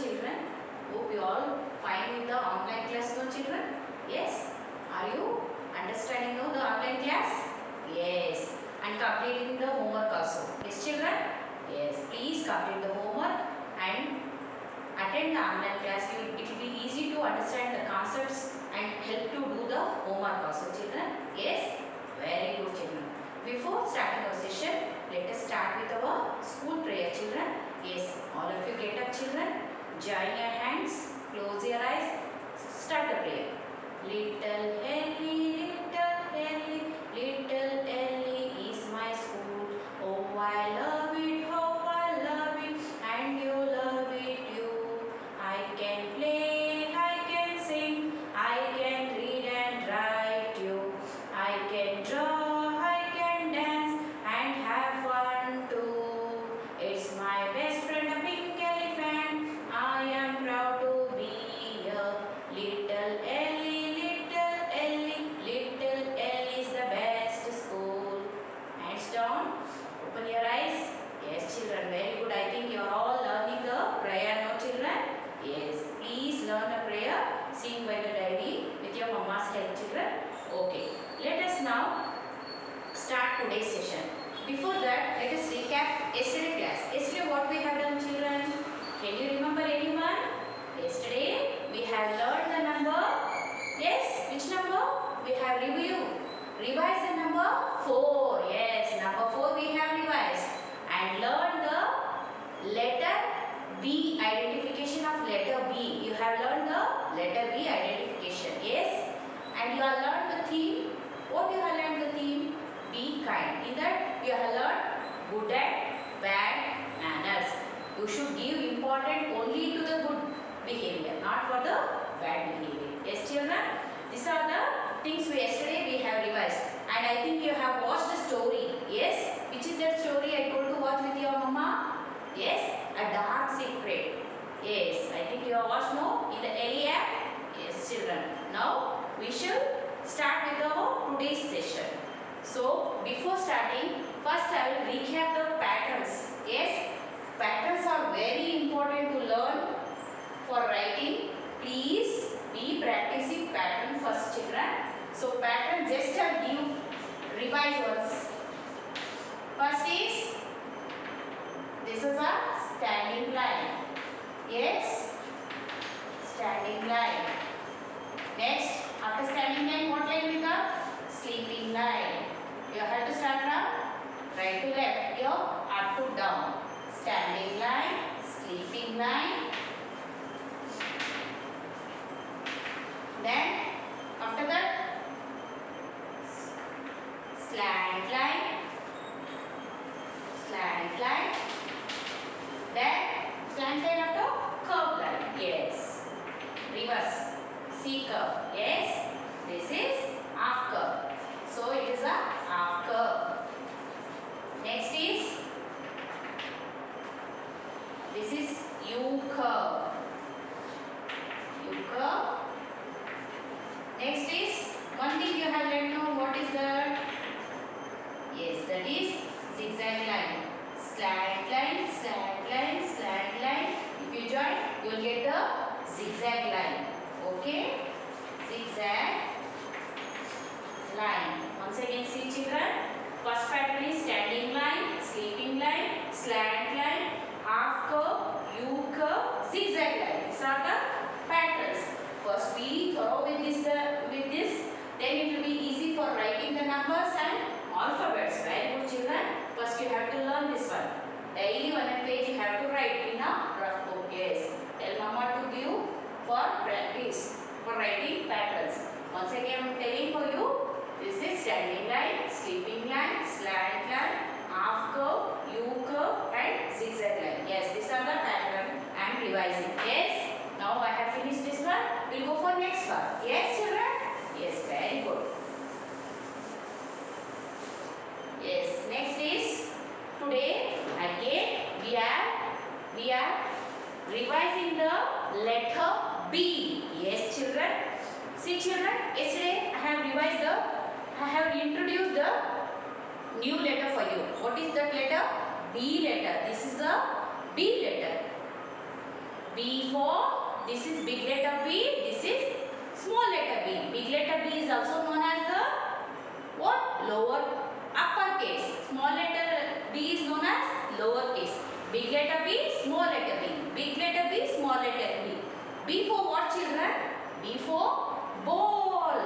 children? Hope you all fine with the online class, no children? Yes. Are you understanding now the online class? Yes. And completing the homework also. Yes children? Yes. Please complete the homework and attend the online class. It will be easy to understand the concepts and help to do the homework also children. Yes. Very good children. Before starting our session, let us start with our school prayer children. Yes. All of you get up children. Join your hands. Close your eyes. Start the prayer. Little Ellie, little Ellie is my school. Oh, I love it, oh, I love it, and you love it too. I can play, I can sing, I can read and write too. I can draw, I can dance, and have fun too. It's my best friend, a pink elephant. I am proud to be a little Ellie, little Ellie, little Ellie is the best school. Hands down, open your eyes. Yes children, very good. I think you are all learning the prayer now children. Yes, please learn the prayer, sing by the diary with your mama's help children. Okay, let us now start today's session. Before that, let us recap yesterday class. Yesterday what we have done children? Can you remember anyone? Yesterday we have learned the number. Yes, which number? We have revised the number 4. Yes, number 4 we have revised and learned the letter B, identification of letter B. You have learned the letter B identification. Yes, and you have learned the theme. What you have learned the theme? Be kind. In that you have learned good and bad manners. You should give importance only to the good behavior, not for the bad behavior. Yes children, these are the things yesterday we have revised. And I think you have watched the story. Yes, which is that story I told to watch with your mama? Yes, A Dark Secret. Yes, I think you have watched now in the early app. Yes children, now we should start with our today's session. So before starting, first I will recap the patterns. Yes, patterns are very important to learn for writing. Please be practicing pattern first children. So pattern just I'll give revise once. First is this is a standing line. Yes, standing line. Next, after standing line, what line will come? Sleeping line. You have to start from right to left. Here, up to down. Standing line, sleeping line. Then, after that, slant line. Slant line. Then, slant line after curve line. Yes. Reverse. C curve. Yes. This is half curve. So it is a half curve. Next is this is U curve. U curve. Next is one thing you have learned now. What is that? Yes, that is zigzag line. Slant line, slant line, slant line. If you join, you will get the zigzag line. Okay? Zigzag line. Once again see children. First pattern is standing line, sleeping line, slant line, half curve, U curve, zigzag line. These are the patterns. First be thorough with this, then it will be easy for writing the numbers and alphabets. Very good children. First you have to learn this one. Daily one page you have to write in a rough book. Yes. Tell mama to give for practice for writing patterns. Once again I am telling for you. This is standing line, sleeping line, slant line, half curve, U curve and zigzag line. Yes, these are the pattern I am revising. Yes. Now I have finished this one. We will go for next one. Yes children? Yes, very good. Yes, next is today again we are revising the letter B. Yes children. See children, yesterday I have introduced the new letter for you. What is that letter? B letter. This is the B letter. B for, this is big letter B, this is small letter b. Big letter B is also known as the what? Lower uppercase. Small letter b is known as lowercase. Big letter B, small letter b. Big letter B, small letter b. B for what, children? B for ball.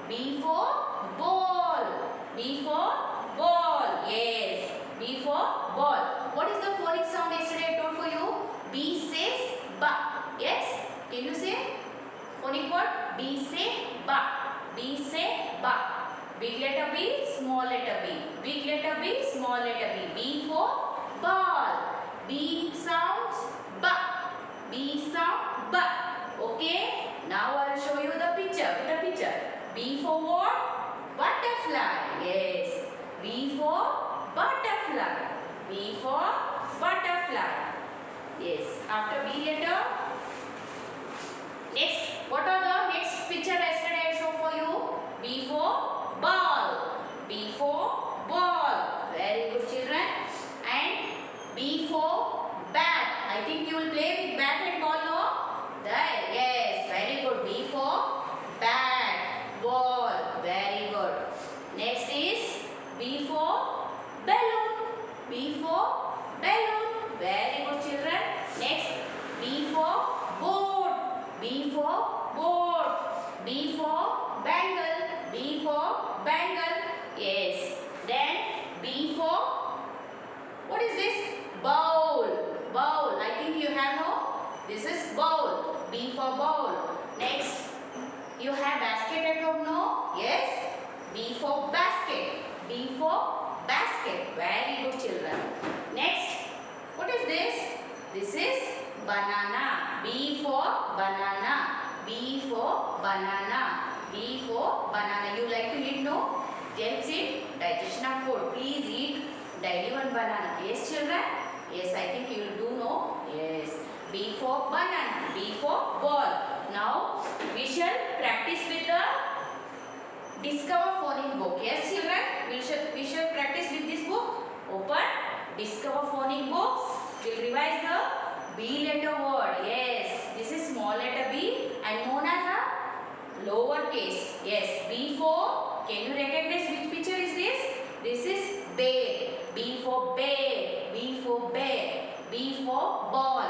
B for ball. B for ball. Yes. B for ball. What is the phonic sound yesterday I told for you? B says ba. Yes. Can you say phonic word? B say ba. B say ba. Big letter B, small letter b. Big letter B, small letter b. B for ball. B sounds ba. B sound ba. Okay. Now I will show you the picture. With the picture. B for what? Butterfly. Yes. B for butterfly. B for butterfly. Yes. After B letter. Next. What are the next picture yesterday I showed for you? B for ball. B for ball. Very good, children. And B for bat. I think you will play with bat and ball, no? There. Yes. Very good. B for bat. Ball. Very good. Next is B for balloon. B for balloon. Very good, children. Next. B for boat. B for boat. B for bangle. B for bangle. Yes. Then B for, what is this? Bowl. Bowl. I think you have no? This is bowl. B for bowl. Next. You have basket at home, no? Yes. B for basket. B for basket. Very good, children. Next. What is this? This is banana. B for banana. B for banana. B for banana. You like to eat, no? Helps in digestion of food. Please eat daily one banana. Yes, children? Yes, I think you will do, no? Yes. B for banana. B for ball. Now, we shall practice with the Discover Phonic book. Yes, children? We shall practice with this book. Open Discover Phonic book. We'll revise the B letter word. Yes, this is small letter B and known as a lower case. Yes, B for, can you recognize which picture is this? This is bear. B for bear. B for bear. B for ball.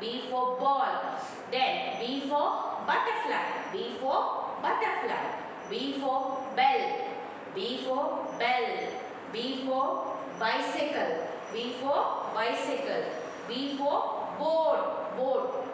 B for ball. Then B for butterfly. B for butterfly. B for bell. B for bell. B for bicycle. B for bicycle. B for boat. Boat.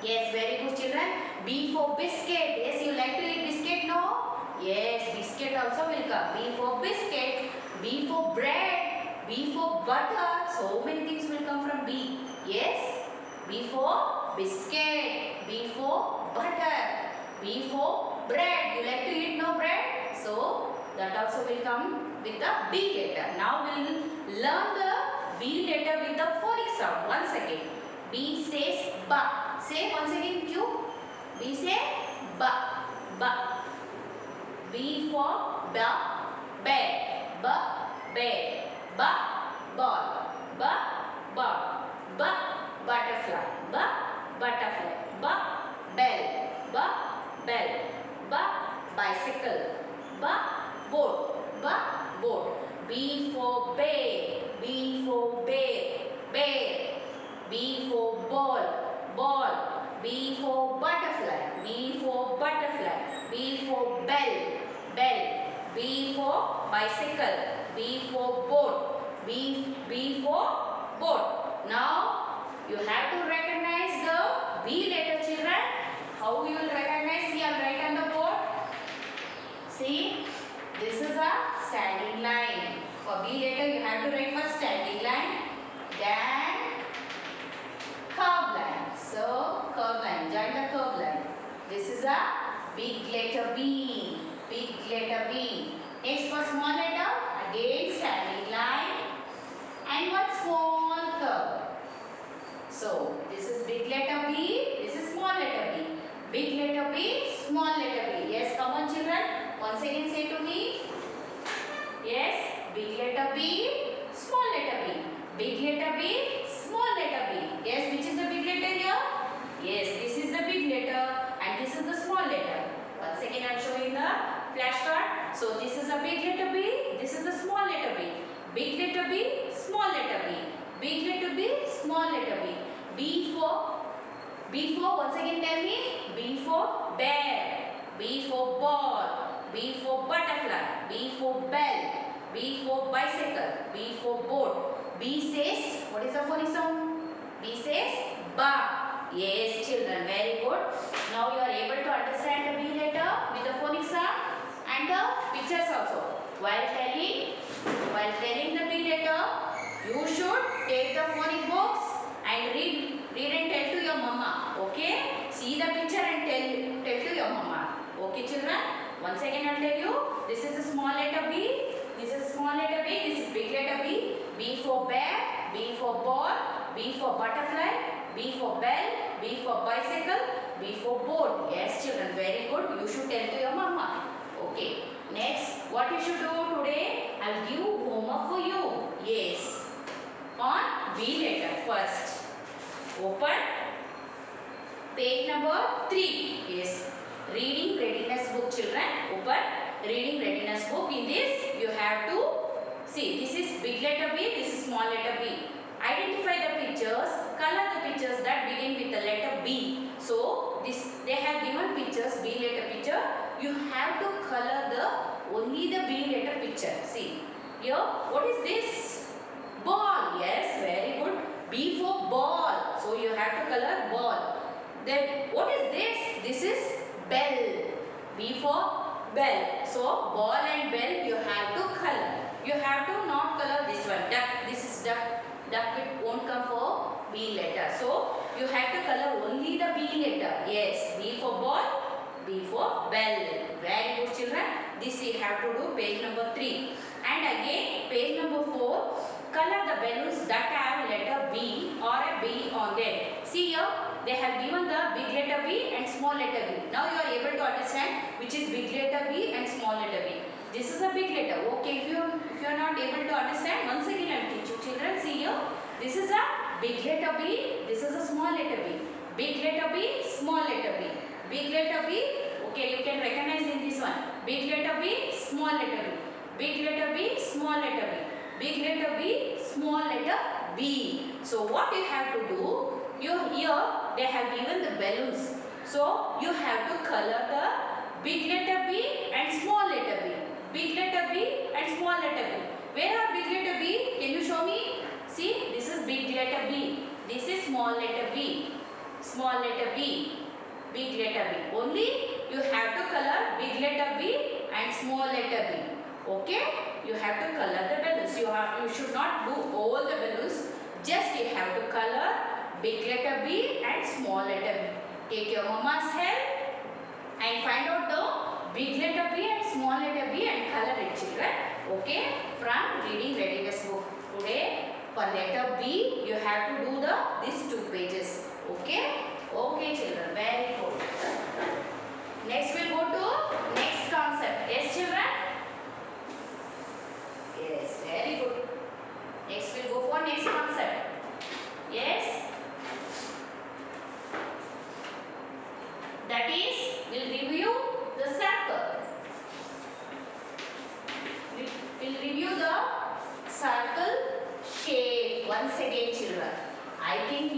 Yes, very good, children. B for biscuit. Yes, you like to eat biscuit, no? Yes, biscuit also will come. B for biscuit. B for bread. B for butter. So many things will come from B. Yes. B for biscuit. B for butter. B for bread. You like to eat, no, bread? So that also will come with the B letter. Now we will learn the B letter with the phonic sound. Once again. B says ba. Say once again Q. B say ba. Ba. B for ba. Bear. Ba. Bear. Ba. Ball. Ba. Ball. Ba. Butterfly. Ba. Butterfly. Ba. Bell. Ba. Bell. Ba. Bicycle. Ba. Boat. Ba. Boat. B for bear. B for bear. Bear. B for ball. Ball. B for butterfly. B for butterfly. B for bell. Bell. B for bicycle. B for boat. B for boat. Now you have to recognize the B letter, children. How you will recognize? See, I will write on the board. See, this is a standing line. For B letter, you have to write first standing line, then curve line. So, curve line, join the curve line. This is a big letter B. Big letter B. Next for small letter, again standing line and one small curve. So, this is big letter B, this is small letter B. Big letter B, small letter B. Yes, come on, children. Once again say to me. Yes, big letter B, small letter B. Big letter B, small letter B. Yes, which is the big letter here? B for once again tell me. B for bear. B for ball. B for butterfly. B for bell. B for bicycle. B for boat. B says, what is the phonic sound? B says ba. Yes children, very good. Now you are able to understand the B letter with the phonic sound and the pictures also. While telling the B letter, you should take the phonic box and read and tell to your mama. Okay? See the picture and tell to your mama. Okay children? Once again I will tell you. This is a small letter B. This is small letter B. This is big letter B. B for bear. B for ball. B for butterfly. B for bell. B for bicycle. B for boat. Yes children, very good. You should tell to your mama. Okay. Next, what you should do today? I will give homework for you. Yes. On B letter first. Open page number 3. Yes. Reading readiness book children. Open reading readiness book. In this you have to see. This is big letter B. This is small letter B. Identify the pictures. Color the pictures that begin with the letter B. So they have given pictures. B letter picture. You have to color only the B letter picture. See here. What is this? Ball. Yes, very good. B for ball. So you have to color ball. Then what is this? This is bell. B for bell. So ball and bell you have to color. You have to not color this one. Duck. This is duck. Duck it won't come for B letter. So you have to color only the B letter. Yes. B for ball. B for bell. Very good children. This we have to do page number 3. And again page number 4. Color the balloons that have letter B or a B on them. See here. They have given the big letter B and small letter B. Now you are able to understand which is big letter B and small letter B. This is a big letter. Okay, if you are not able to understand, once again I will teach you children. See here. This is a big letter B. This is a small letter B. Big letter B, small letter B. Big letter B. Okay, you can recognize in this one. Big letter B, small letter B. Big letter B, small letter B. Big letter B, small letter B. So what you have to do? Here they have given the balloons. So you have to color the big letter B and small letter B. Big letter B and small letter B. Where are big letter B? Can you show me? See, this is big letter B. This is small letter B. Small letter B. Big letter B. Only you have to color big letter B and small letter B. Okay? You have to color the balloons. You should not do all the balloons. Just you have to color big letter B and small letter B. Take your mama's help and find out the big letter B and small letter B and color it children. Okay? From reading readiness book. Today for letter B you have to do these 2 pages. Okay? Okay children. Very good. Next we'll go to next concept. Yes children? Yes. Very good. Next we'll go for next concept. Yes? That is, we'll review the circle. We'll review the circle shape once again children. I think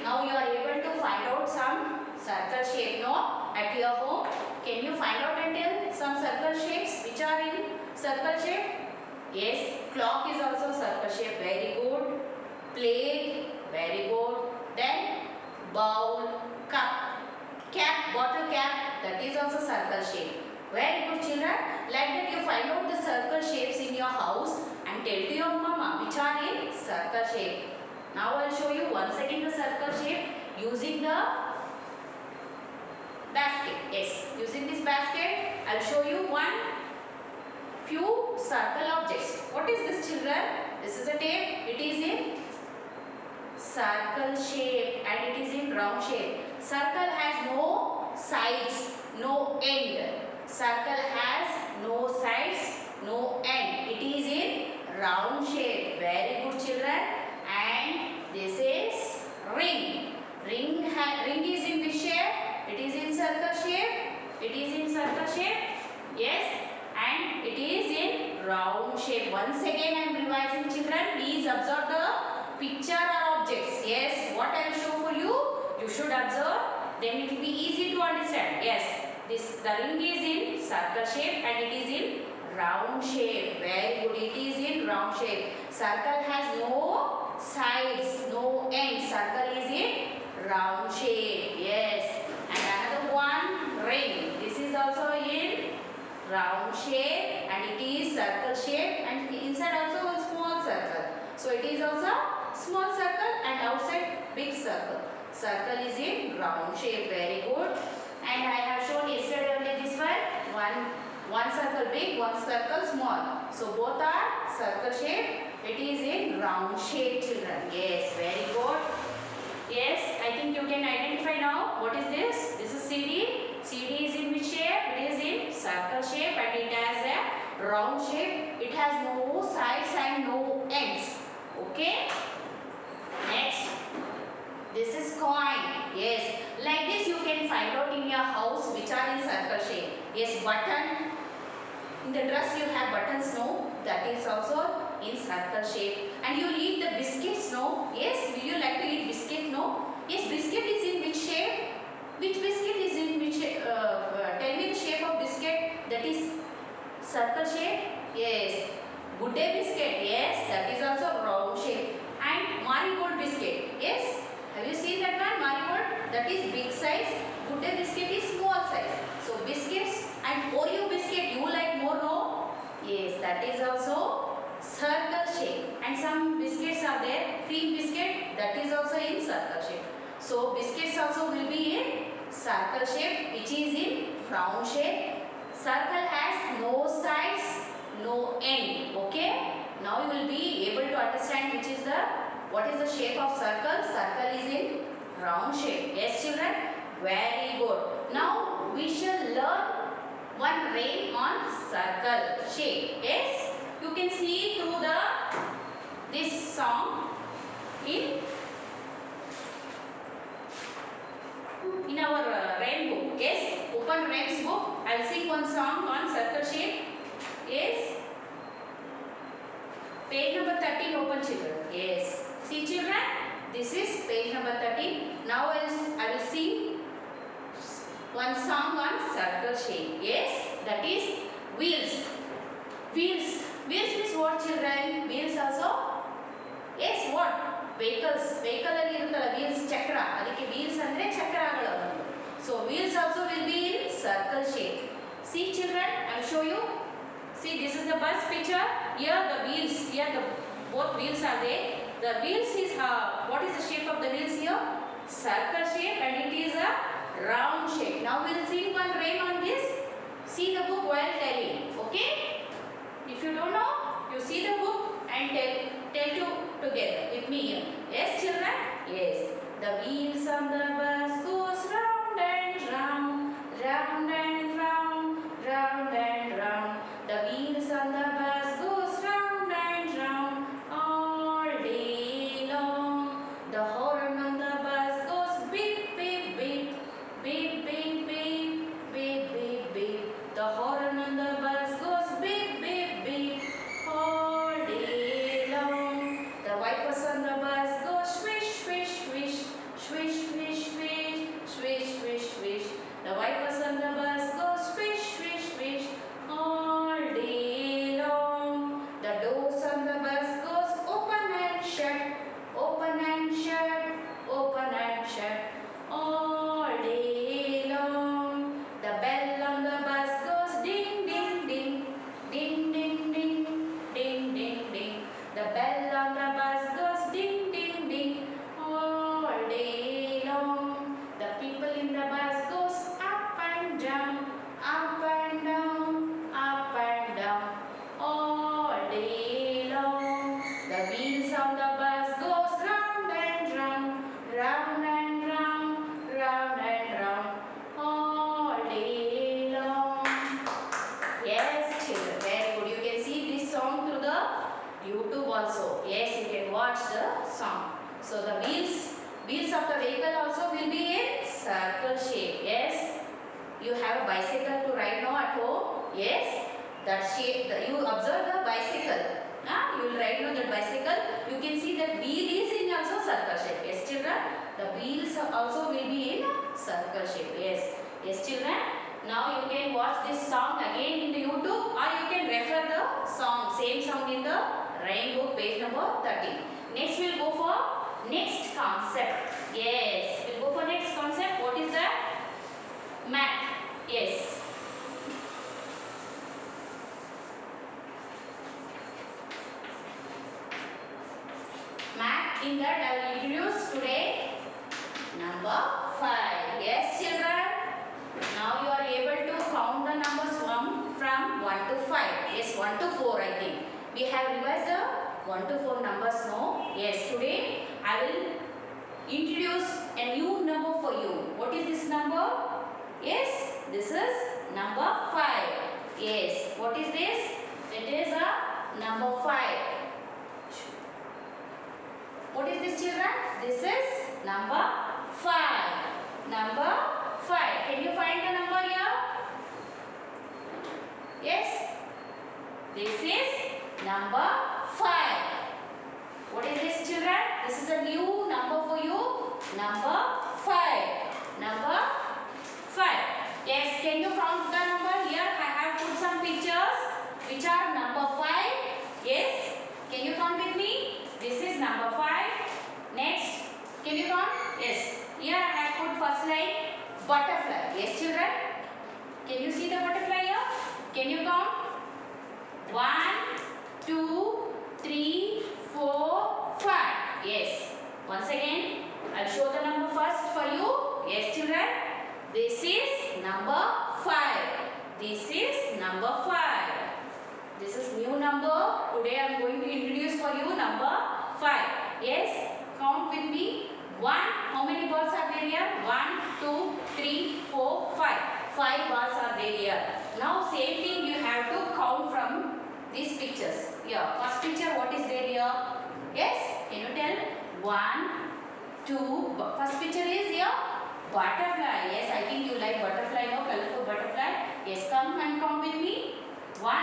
now you are able to find out some circle shape, no? At your home. Can you find out and tell some circle shapes which are in circle shape? Yes, clock is also circle shape. Very good. Plate. Very good. Then bowl, cup. Cap, bottle cap, that is also circle shape. Very good children. Like that you find out the circle shapes in your house and tell to your mama which are in circle shape. Now I will show you once again the circle shape using the basket. Yes, using this basket I will show you few circle objects. What is this children? This is a tape. It is in circle shape and it is in round shape. Circle has no sides, no end. Circle has no sides, no end. It is in round shape. Very good children. And this is ring. Ring is in which shape? It is in circle shape. It is in circle shape. Yes. And it is in round shape. Once again I am revising children. Please observe the picture or objects. Yes. you should observe, then it will be easy to understand. Yes, the ring is in circle shape and it is in round shape. Very good. It is in round shape. Circle has no sides, no ends. Circle is in round shape. Yes. And another one, ring. This is also in round shape and it is circle shape, and inside also one small circle. So it is also small circle and outside big circle. Circle is in round shape. Very good. And I have shown yesterday only this one. One circle big, one circle small. So both are circle shape. It is in round shape, children. Yes, very good. Yes, I think you can identify now. What is this? This is CD. CD is in which shape? It is in circle shape and it has a round shape. It has no sides and no ends. Okay. Next. This is coin. Yes. Like this you can find out in your house which are in circle shape. Yes, button. In the dress you have buttons, no? That is also in circle shape. And you eat the biscuits, no? Yes, will you like to eat biscuit, no? Yes, biscuit is in which shape? Which biscuit is in which shape? Tell me the shape of biscuit. That is circle shape. Yes. Good day biscuit. Yes, that is also round shape. And marigold biscuit. Yes. Have you seen that one? Marigold. That is big size. Good day biscuit is small size. So biscuits and Oreo biscuit you like more, no? Yes, that is also circle shape. And some biscuits are there. Cream biscuit, that is also in circle shape. So biscuits also will be in circle shape, which is in round shape. Circle has no sides, no end. Okay. Now you will be able to understand what is the shape of circle. Circle is in round shape. Yes, children. Very good. Now we shall learn one ray on circle shape. Yes, you can see through this song in our rain book. Yes, open Rain's book. I will sing one song on circle shape. Yes, page number 13. Open, children. Yes, see children, this is page number 13. Now I will sing one song on circle shape. Yes, that is wheels. Wheels. Wheels means what, children? Wheels also? Yes, what? Vehicles. Vehicle alli iruttalla wheels, chakra. Adike wheels andre chakragalu. So wheels also will be in circle shape. See children, I will show you. See, this is the bus picture. Here the wheels. Here both wheels are there. The wheels is what is the shape of the wheels here? Circle shape and it is a round shape. Now we will sing one rhyme on this. See the book while telling. Okay? If you don't know, you see the book and tell together with me here. Yes, children? Yes. The wheels on the bus goes round and round, round and round, round and round. The wheels on the bus goes round and round all day long. The horn on the bus goes beep, beep, beep, beep, beep, beep, beep, beep, beep. The horn on the bus goes beep, beep, beep all day long. The wipers on the bus go swish, swish, swish, swish, swish, swish, swish, swish, swish. The wipers on the bus go swish, swish, swish all day long. The doors on the bus goes open and shut, open and shut, open and shut all day long. The bell on the bus goes ding, ding, ding, ding, ding, ding, ding, ding, ding. The bell on the bus goes ding, ding, ding all day long. The people in the bus goes up and down, up and down, up and down all day long. The wheels on the bus goes round and round, round and round, round and round all day long. Yes, children, very good. You can see this song through the YouTube also. Yes, you can watch the song. So the wheels of the vehicle also will be in circle shape. Yes, you have a bicycle to ride now at home. Yes, that shape. You observe the bicycle. You will ride now that bicycle. You can see that wheel is in also circle shape. Yes, children, the wheels also will be in circle shape. Yes. Yes, children. Now you can watch this song again in the YouTube, or you can refer the song, same song in the rhyme book, page number 13. Next we'll go for next concept. Yes, we'll go for next concept. What is that? Math. Yes. Math, in that I will introduce today number 5. Yes, children. Now you are able to count the numbers from 1 to 5. Yes, 1 to 4 I think. We have revised the 1 to 4 numbers now. Yes, today I will introduce a new number for you. What is this number? Yes, this is number 5. Yes, what is this? It is a number 5. What is this, children? This is number 5. Number 5. Can you find the number here? Yes. This is number 5. What is this, children? This is a new number for you. Number 5. Number 5. Yes. Can you count the number? Here I have put some pictures which are number 5. Yes. Can you count with me? This is number 5. Next. Can you count? Yes. Here I have put first line butterfly. Yes, children. Can you see the butterfly here? Can you count? 1, 2, 3, 4, 5. Yes. Once again, I'll show the number first for you. Yes, children. This is number 5. This is number 5. This is new number. Today I am going to introduce for you number 5. Yes. Count with me. 1. How many balls are there here? 1, 2, 3, 4, 5. 5 balls are there here. Now same thing you have to count from these pictures. Here, first picture, what is there here? Yes, can you tell? 1, 2. First picture is here butterfly. Yes, I think you like butterfly now, colorful butterfly. Yes, come and count with me. 1,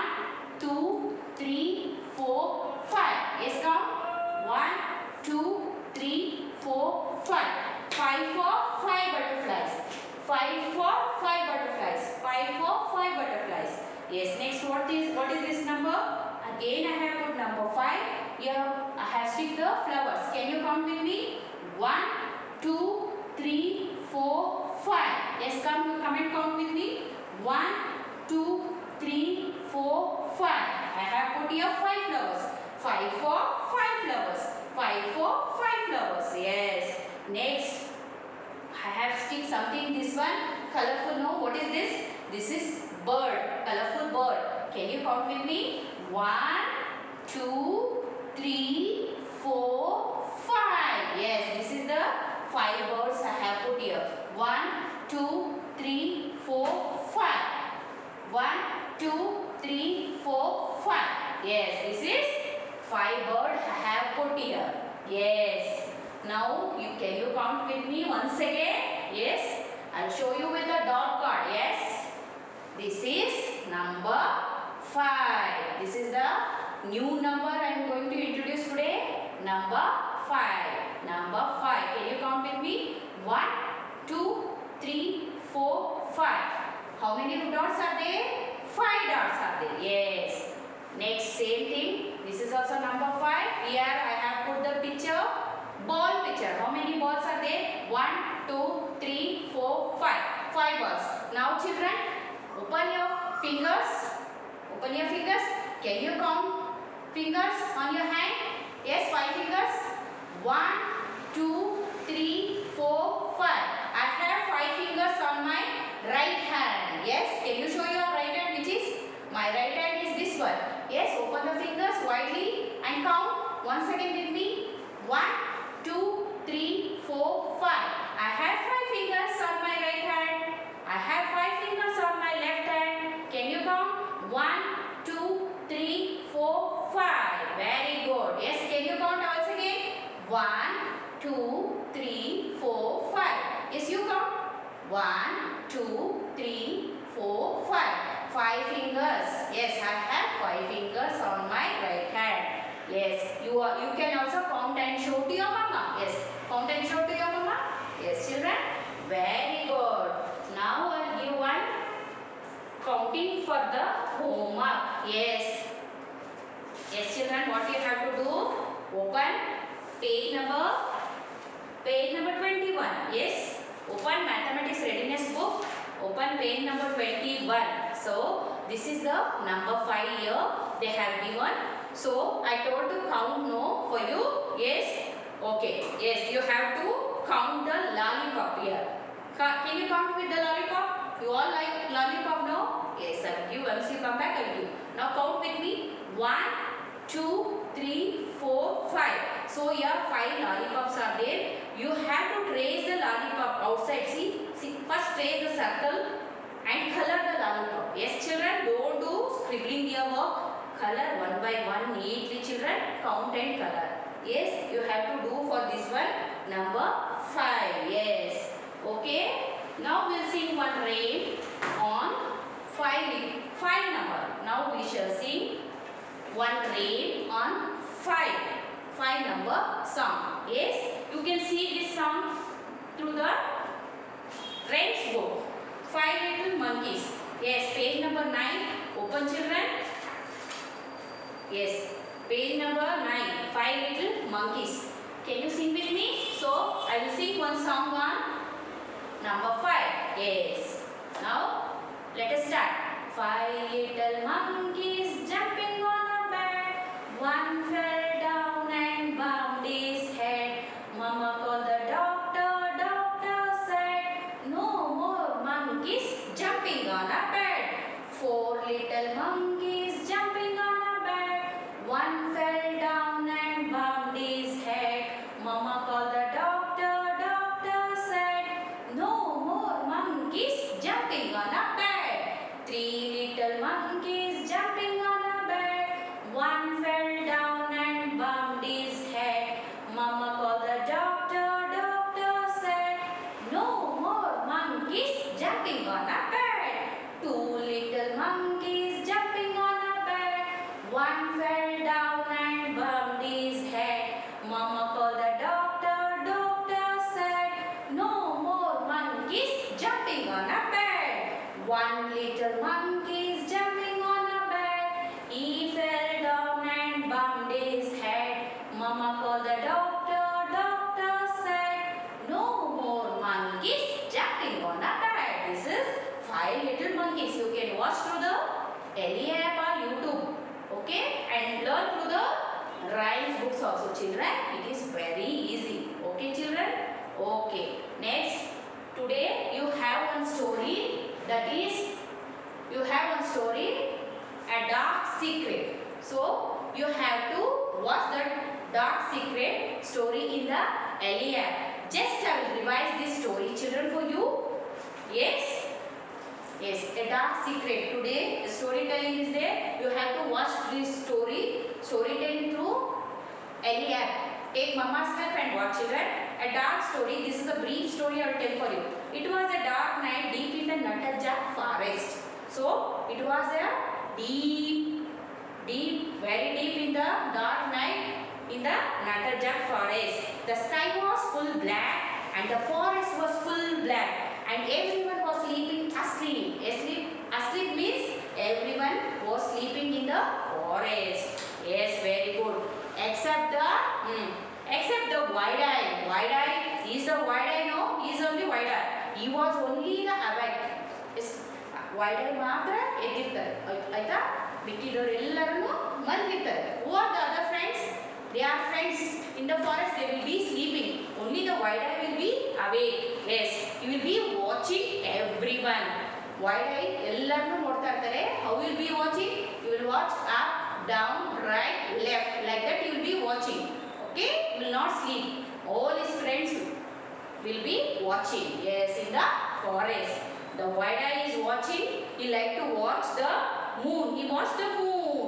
2, 3, 4, 5. Yes, count. 1, 2, 3, 4, 5. 5 for 5 butterflies. 5 for 5 butterflies. 5 for 5 butterflies. Yes, next what is this number? Again I have put number 5. Here I have stick the flowers. Can you count with me? 1, 2, 3, 4, 5. Yes, come and count with me. 1, 2, 3, 4, 5. I have put here 5 flowers. 5 for 5 flowers. 5 for 5 flowers. Yes. Next, I have stick something, this one, colorful. No, what is this? This is bird, colorful bird. Can you count with me? 1, 2, 3, 4, 5. Yes, this is the 5 birds I have put here. 1, 2, 3, 4, 5. 1, 2, 3, 4, 5. Yes, this is 5 birds I have put here. Yes. Now, can you count with me once again? Yes. I'll show you with the dot card. Yes. This is number 5. This is the new number I am going to introduce today. Number 5. Number 5. Can you count with me? 1, 2, 3, 4, 5. How many dots are there? 5 dots are there. Yes. Next, same thing. This is also number 5. Here I have put the picture. Ball picture. How many balls are there? 1, 2, 3, 4, 5. 5 balls. Now children, open your fingers. Open your fingers. Can you count fingers on your hand? Yes, 5 fingers. 1, 2, 3, 4, 5. I have 5 fingers on my right hand. Yes, can you show your right hand, which is? My right hand is this one. Yes, open the fingers widely and count. Once again with me. 1, 2, 3, 4, 5. I have 5 fingers on my right hand. I have 5 fingers on my left hand. Can you count? 1, 2, 3, 4, 5. Very good. Yes, can you count once again? 1, 2, 3, 4, 5. Yes, you count. 1, 2, 3, 4, 5. 5 fingers. Yes, I have 5 fingers on my right hand. Yes, you can also count and show to your mama. Yes, count and show to your mama. homework. Yes. Yes, children, what you have to do? Open page number 21. Yes. Open mathematics readiness book. Open page number 21. So this is the number 5 here. They have given. So I told to count no for you. Yes. Okay. Yes. You have to count the lollipop here. Can you count with the lollipop? You all like lollipop now? Yes. I will give. Once you come back, I will give. Now count with me. 1, 2, 3, 4, 5. So here 5 lollipops are there. You have to trace the lollipop outside. See, first trace the circle and color the lollipop. Yes, children, don't do scribbling your work. Color one by one neatly, children. Count and color. Yes, you have to do for this one. Number 5. Yes. Okay. Now we'll sing one rhyme on 5 number. Now we shall sing one rhyme on 5 number song. Yes, you can see this song through the rhymes book. 5 little monkeys. Yes, page number 9. Open, children. Yes, page number 9. 5 little monkeys. Can you sing with me? So I will sing one song on number 5. Yes. Now let us start. 5 little monkeys jumping on a bed. One fell down and bumped his head. Mama called the doctor. Doctor said, no more monkeys jumping on a bed. 4 little monkeys jumping on a bed. One fell down and bumped his head. Mama called the doctor. Doctor said, no more monkeys jumping on a bed. 3 little monkeys jumping on a bed. One fell down and bumped his head. Mama called the doctor. Doctor said, no more monkeys jumping on a bed. 2 little monkeys jumping on a bed. One fell down and bumped his head. Mama called the doctor. Doctor said, no more monkeys jumping on a bed. 1 little monkey is jumping on a bed. He fell down and bumped his head. Mama called the doctor. Doctor said, no more monkeys jumping on a bed. This is 5 little monkeys. You can watch through the LE app or YouTube. Okay? And learn through the rhymes books also, children. It is very easy. Okay, children? Okay. Next, today you have one story. That is, you have one story, A Dark Secret. So, you have to watch that Dark Secret story in the LE app. Just I will revise this story, children, for you. Yes? Yes, A Dark Secret. Today, the storytelling is there. You have to watch this storytelling through LE app. Take mama's help and watch, children. A dark story. This is a brief story I will tell for you. It was a dark night deep in the Natterjack forest. So, it was a very deep in the dark night in the Natterjack forest. The sky was full black and the forest was full black and everyone was sleeping asleep. Asleep means everyone was sleeping in the forest. Yes, very good. Except the wide-eye. Wide-eye is the wide-eye, no? He is only wide-eye. He was only the awake. Wide-eye ಮಾತ್ರ ಎದ್ದಿರ್ತಾರೆ. ಆಯ್ತಾ? ಮಿಕ್ಕಿದವರು ಎಲ್ಲರೂ ಮಲಗಿರ್ತಾರೆ. Who are the other friends? They are friends in the forest. They will be sleeping. Only the wide-eye will be awake. Yes, he will be watching everyone. Wide-eye ಎಲ್ಲರನ್ನು ನೋಡ್ತಾ ಇರ್ತಾರೆ. How will be watching? You will watch up, down, right, left. Like that you will be watching. Okay? Will not sleep. All his friends will be watching. Yes, in the forest. The wide-eye is watching. He like to watch the moon. He watched the moon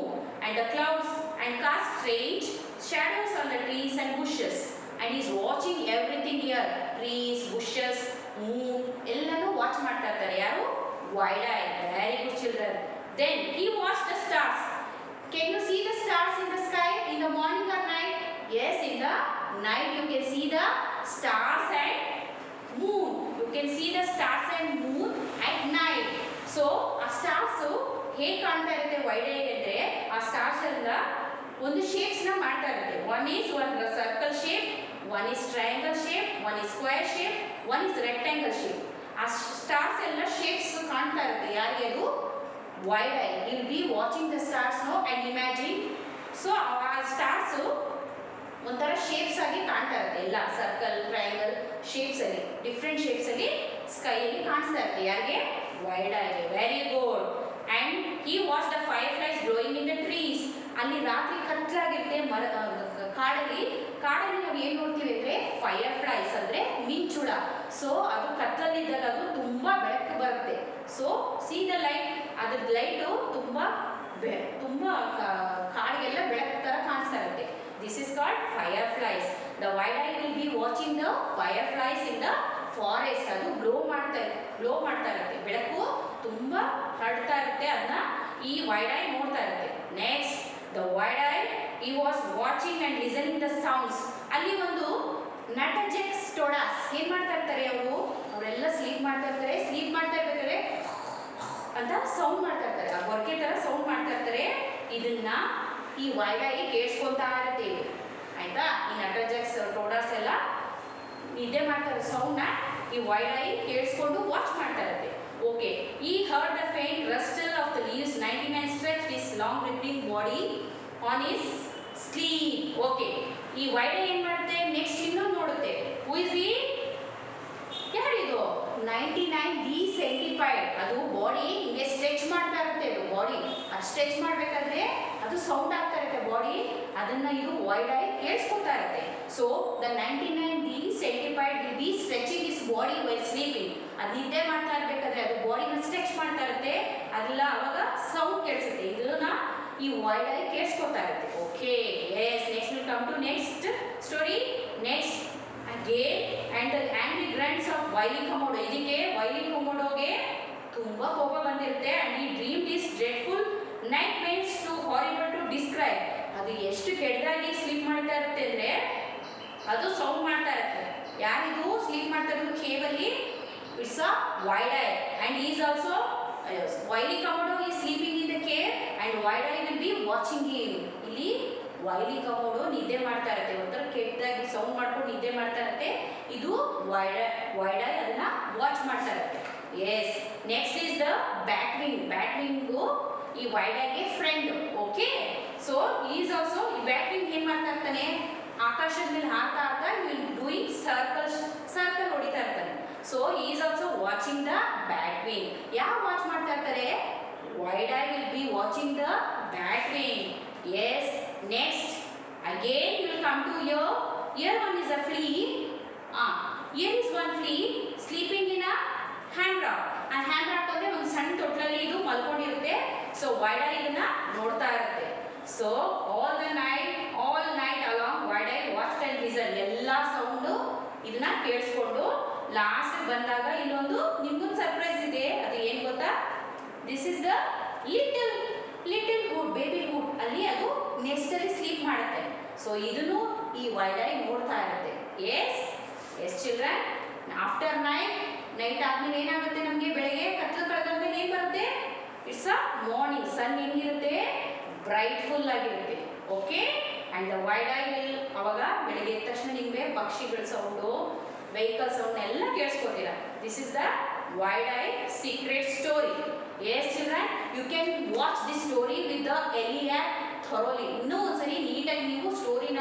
and the clouds and cast strange shadows on the trees and bushes. And he is watching everything here. Trees, bushes, moon. ಎಲ್ಲಾನು watch ಮಾಡ್ತಾ ಇರ್ತಾರೆ. ಯಾರು? Wide-eye. Very good, children. Then he watched the stars. Can you see the stars in the sky in the morning or night? Yes, in the night you can see the stars and moon. You can see the stars and moon at night. So, a stars ಹೇಗೆ ಕಾಣ್ತಾ ಇರುತ್ತೆ wide I ಅಂದರೆ ಆ stars ಎಲ್ಲ ಒಂದು ಶೇಪ್ಸ್ನ ಮಾಡ್ತಾ ಇರುತ್ತೆ. One circle shape, one is triangle shape, one is square shape, one is rectangle shape. ಆ ಸ್ಟಾರ್ಸ್ ಎಲ್ಲ ಶೇಪ್ಸ್ ಕಾಣ್ತಾ ಇರುತ್ತೆ. ಯಾರಿಗೆ ಅದು wide eye. You will be watching the stars no and imagine. So ಆ ಸ್ಟಾರ್ಸು ಒಂಥರ ಶೇಪ್ಸ್ ಆಗಿ ಕಾಣ್ತಾ ಇರುತ್ತೆ. ಎಲ್ಲ ಸರ್ಕಲ್, ಟ್ರಯಾಂಗಲ್ ಶೇಪ್ಸಲ್ಲಿ, ಡಿಫ್ರೆಂಟ್ ಶೇಪ್ಸಲ್ಲಿ ಸ್ಕೈಯಲ್ಲಿ ಕಾಣಿಸ್ತಾ ಇರುತ್ತೆ. ಯಾರಿಗೆ wide eye. Very good. And he watch the fireflies growing in the trees. ಅಲ್ಲಿ ರಾತ್ರಿ ಕತ್ಲಾಗಿರುತ್ತೆ ಕಾಡಲ್ಲಿ ನಾವು ಏನು ನೋಡ್ತೀವಿ ಅಂದರೆ ಫೈರ್ ಫ್ಲೈಸ್ ಅಂದರೆ ಮಿಂಚುಳ. ಸೊ ಅದು ಕತ್ಲಲ್ಲಿದ್ದಾಗ ಅದು ತುಂಬ ಬೆಳಕು ಬರುತ್ತೆ. ಸೊ ಸಿ ದ ಲೈಟ್, ಅದ್ರದ್ದು ಲೈಟು ತುಂಬ ಕಾಡಿಗೆಲ್ಲ ಬೆಳಕು ಥರ ಕಾಣಿಸ್ತಾ ಇರುತ್ತೆ. This is called fire flies. The wide eye will be watching the fire flies in the forest. ಅದು ಗ್ಲೋ ಮಾಡ್ತಾ ಇರುತ್ತೆ. ಬೆಳಕು ತುಂಬ ಹರಡ್ತಾ ಇರುತ್ತೆ. ಅದನ್ನ ಈ ವೈಡ್ ಐ ನೋಡ್ತಾ ಇರುತ್ತೆ. Next the wide I he was watching and listening the sounds. ಅಲ್ಲಿ ಒಂದು ನಟಜೆಕ್ಸ್ ಟೋಡಾಸ್ ಏನು ಮಾಡ್ತಾ ಇರ್ತಾರೆ, ಅವರೆಲ್ಲ ಸ್ಲೀಪ್ ಮಾಡ್ತಾ ಇರ್ತಾರೆ. ಸ್ಲೀಪ್ ಮಾಡ್ತಾ ಇರ್ಬೇಕಾದ್ರೆ ಅಂತ ಸೌಂಡ್ ಮಾಡ್ತಾ ಇರ್ತಾರೆ. ಆ ಗೊರಕೆ ಥರ ಸೌಂಡ್ ಮಾಡ್ತಾ ಇರ್ತಾರೆ. ಇದನ್ನ ಈ ವೈಡ್ ಐ ಕೇಳಿಸ್ಕೊತಾ ಇರುತ್ತೆ. ಆಯ್ತಾ? ಈ ನಟಜೆಕ್ಸ್ ಟೋಡಾಸ್ ಎಲ್ಲ ನಿದ್ದೆ ಮಾಡ್ತಾರೆ. ಸೌಂಡ್ನ ಈ ವೈಡ್ ಐ ಕೇಳಿಸ್ಕೊಂಡು ವಾಚ್ ಮಾಡ್ತಾ ಇರುತ್ತೆ. Okay. He heard the faint rustle of the leaves. 99 stretched his long rippling body on his sleep. Okay. ಈ ವೈಡ್ ಐ ಏನು ಮಾಡುತ್ತೆ, ನೆಕ್ಸ್ಟ್ ಇನ್ನೊಂದು ನೋಡುತ್ತೆ. ಹೂ ಇಸ್ ಈ? ಯಾರಿದು? 99 ದಿ ಸೆಂಟಿಪೈಡ್. ಅದು ಬಾಡಿ ಹಿಂಗೆ ಸ್ಟ್ರೆಚ್ ಮಾಡ್ತಾ ಇರುತ್ತೆ. ಅದು ಬಾಡಿ ಅದು ಸ್ಟ್ರೆಚ್ ಮಾಡಬೇಕಾದ್ರೆ ಅದು ಸೌಂಡ್ ಆಗ್ತಾ ಇರುತ್ತೆ ಬಾಡಿ. ಅದನ್ನು ಇದು ವೈಡ್ ಐ ಕೇಳಿಸ್ಕೊತಾ ಇರುತ್ತೆ. So the 99 the centipede will be stretching is body while sleeping. ಅದು ನಿದ್ದೆ ಮಾಡ್ತಾ ಇರಬೇಕಾದ್ರೆ ಅದು ಬಾಡಿನ ಸ್ಟ್ರೆಚ್ ಮಾಡ್ತಾ ಇರುತ್ತೆ. ಅದೆಲ್ಲ ಅವಾಗ ಸೌಂಡ್ ಕೇಳಿಸುತ್ತೆ. ಇದನ್ನ ಈ ವೈಡ್ ಐ ಕೇಳಿಸ್ಕೊತಾ ಇರುತ್ತೆ. Okay. Yes. Next will come to next story. Next again and the angry grinds of Wiley Komodo. ಇದಕ್ಕೆ ವೈಲಿ ಕಮೋಡೋಗೆ ತುಂಬ ಕೋಪ ಬಂದಿರುತ್ತೆ. ಆ್ಯಂಡ್ ಈ dream is dreadful nightmares too horrible to describe. ಅದು ಎಷ್ಟು ಕೆಟ್ಟದಾಗಿ ಸ್ಲೀಪ್ ಮಾಡ್ತಾ ಇರುತ್ತೆ ಅಂದರೆ ಅದು ಸೌಂಡ್ ಮಾಡ್ತಾ ಇರುತ್ತೆ. ಯಾರಿದು ಸ್ಲೀಪ್ ಮಾಡ್ತಾ ಇರೋದು ಕೇವಲಿ? It's a wide eye. And is also Wiley Komodo is sleeping in the cave and wide eye will be watching him. ಇಲ್ಲಿ ವೈಲಿ ಕಮೋಡೋ ನಿದ್ದೆ ಮಾಡ್ತಾ ಇರುತ್ತೆ. ಒಂಥರ ಕೆಟ್ಟದಾಗಿ ಸೌಂಡ್ ಮಾಡ್ಕೊಂಡು ನಿದ್ದೆ ಮಾಡ್ತಾ ಇರುತ್ತೆ. ಇದು ವೈಡ್ ಐ ಅದನ್ನ ವಾಚ್ ಮಾಡ್ತಾ ಇರುತ್ತೆ. Yes. Next is the batwing. Batwing ಈ ವೈಡ್ ಐಗೆ friend. Okay. So is also ಈ ಬ್ಯಾಟ್ವಿಂಗ್ ಏನು ಮಾಡ್ತಾ ಇರ್ತಾನೆ, ಆಕಾಶದ ಮೇಲೆ ಹಾರ್ತಾ ಡೂಯಿಂಗ್ ಸರ್ಕಲ್ ಹೊಡಿತಾ ಇರ್ತಾನೆ. So is also watching the batwing. ಯಾರು ವಾಚ್ ಮಾಡ್ತಾ ಇರ್ತಾರೆ? Wide eye will be watching the batwing. Yes. Next again you will come to here one is a flea. Here is one flea sleeping in a hand rock. ಆ hand rock ಅಂದರೆ ಒಂದು ಸಣ್ಣ ತೊಟ್ಲಲ್ಲಿ ಇದು ಮಲ್ಕೊಂಡಿರುತ್ತೆ. So wide I ಇದನ್ನ ನೋಡ್ತಾ ಇರುತ್ತೆ. So all night along wide I watch and listen. ಎಲ್ಲ sound ಇದನ್ನ ಕೇಳಿಸ್ಕೊಂಡು ಲಾಸ್ಟ್ ಬಂದಾಗ ಇಲ್ಲೊಂದು ನಿಮ್ಗೊಂದು ಸರ್ಪ್ರೈಸ್ ಇದೆ. ಅದು ಏನು ಗೊತ್ತಾ? This is the little hood, baby hood. ಅಲ್ಲಿ ಅದು ನೆಕ್ಸ್ಟಲ್ಲಿ ಸ್ಲೀಪ್ ಮಾಡುತ್ತೆ. ಸೊ ಇದನ್ನು ಈ ವೈಡ್ ಐ ನೋಡ್ತಾ ಇರುತ್ತೆ. S children. ಆಫ್ಟರ್ ನೈಟ್ ಆದ್ಮೇಲೆ ಏನಾಗುತ್ತೆ, ನಮಗೆ ಬೆಳಗ್ಗೆ ಕತ್ಲು ಕಳೆದ್ಮೇಲೆ ಏನು ಬರುತ್ತೆ? It's a morning. ಸನ್ ಹೆಂಗಿರುತ್ತೆ? ಬ್ರೈಟ್ಫುಲ್ ಆಗಿರುತ್ತೆ. Okay. And the wide eye will ಅವಾಗ ಬೆಳಗ್ಗೆ ಎದ್ದ ತಕ್ಷಣ ನಿಮಗೆ ಪಕ್ಷಿಗಳ ಸೌಂಡು, ವೆಹಿಕಲ್ ಸೌಂಡ್ ಎಲ್ಲ ಕೇಳಿಸ್ಕೊತೀರ. This is the wide eye secret story. Yes children, you can watch this story with the Ellie app thoroughly. ಇನ್ನೂ ಒಂದ್ಸರಿ ನೀಟಾಗಿ ನೀವು ಸ್ಟೋರಿನ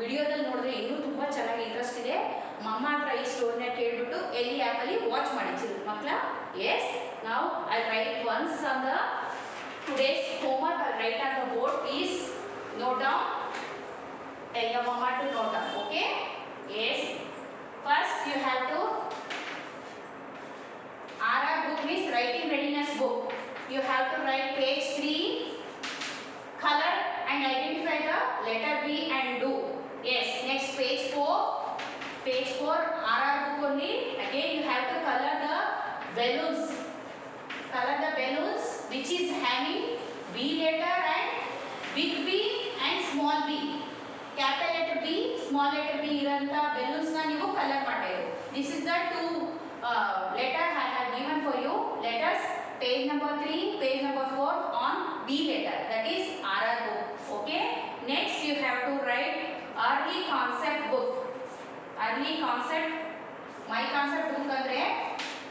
ವಿಡಿಯೋದಲ್ಲಿ ನೋಡಿದ್ರೆ ಇನ್ನೂ ತುಂಬ ಚೆನ್ನಾಗಿ ಇಂಟ್ರೆಸ್ಟ್ ಇದೆ. ಮಮ್ಮ ಹತ್ರ ಈ ಸ್ಟೋರಿನ ಕೇಳಿಬಿಟ್ಟು ಎಲಿ ಆ್ಯಪಲ್ಲಿ ವಾಚ್ ಮಾಡಿ ಮಕ್ಕಳ. ಎಸ್. ನಾವು I right once on the today's homework. I'll write on the board. Please note down. Tell your mama to note down. Okay. Yes. First you have to RR book means writing readiness book. You have to write page 3, color and identify the letter B and do. Yes. Next page 4 RR book only. Again you have to color the balloons. Color the balloons which is having B letter and big B and small b. Capital letter B, small letter B ಇರಂತ balloons ನ ನೀವು colour ಮಾಡಬೇಕು. This is the two letter I have given for you. Let us page number 3, page number 4 on B letter, that is RR book. Okay. Next you have to write early concept book. Early concept, my concept book andre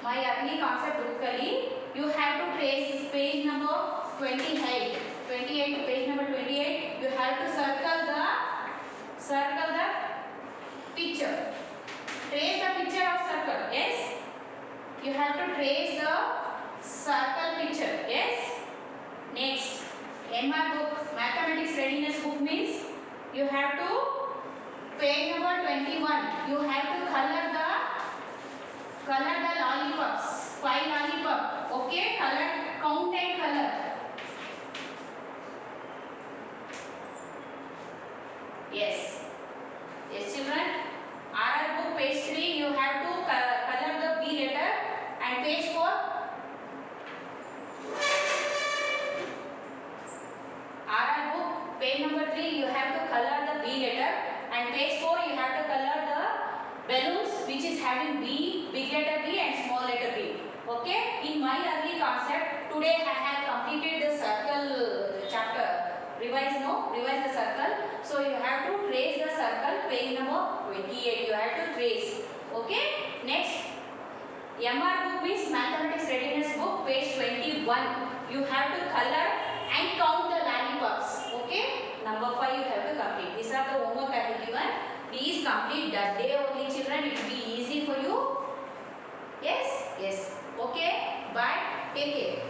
my early concept book alli you have to trace page number 28. 28, page number 28, you have to circle the picture. Trace the picture of circle. Yes, you have to trace the circle picture. Yes. Next, MR book, mathematics readiness book means you have to page number 21. You have to color the lollipops. 5 lollipop. Okay, color, count and color. Yes. Yes, children. RR book page 3. You have to color the B letter, and page 4. RR book page number 3. You have to color the B letter, and page 4 you have to color the balloons which is having B, big letter B and small letter B. Okay. In my early concept today I have completed the circle chapter. Revise the circle. So you have to trace the circle, page number 28. You have to trace. Okay. Next, MR book means mathematics readiness book, page 21. You have to color and count the lollipops. Okay. Number 5 you have to complete. These are the homework I have given. Please complete that day only, children. It will be easy for you. Yes. Yes. Okay. Bye. Take care.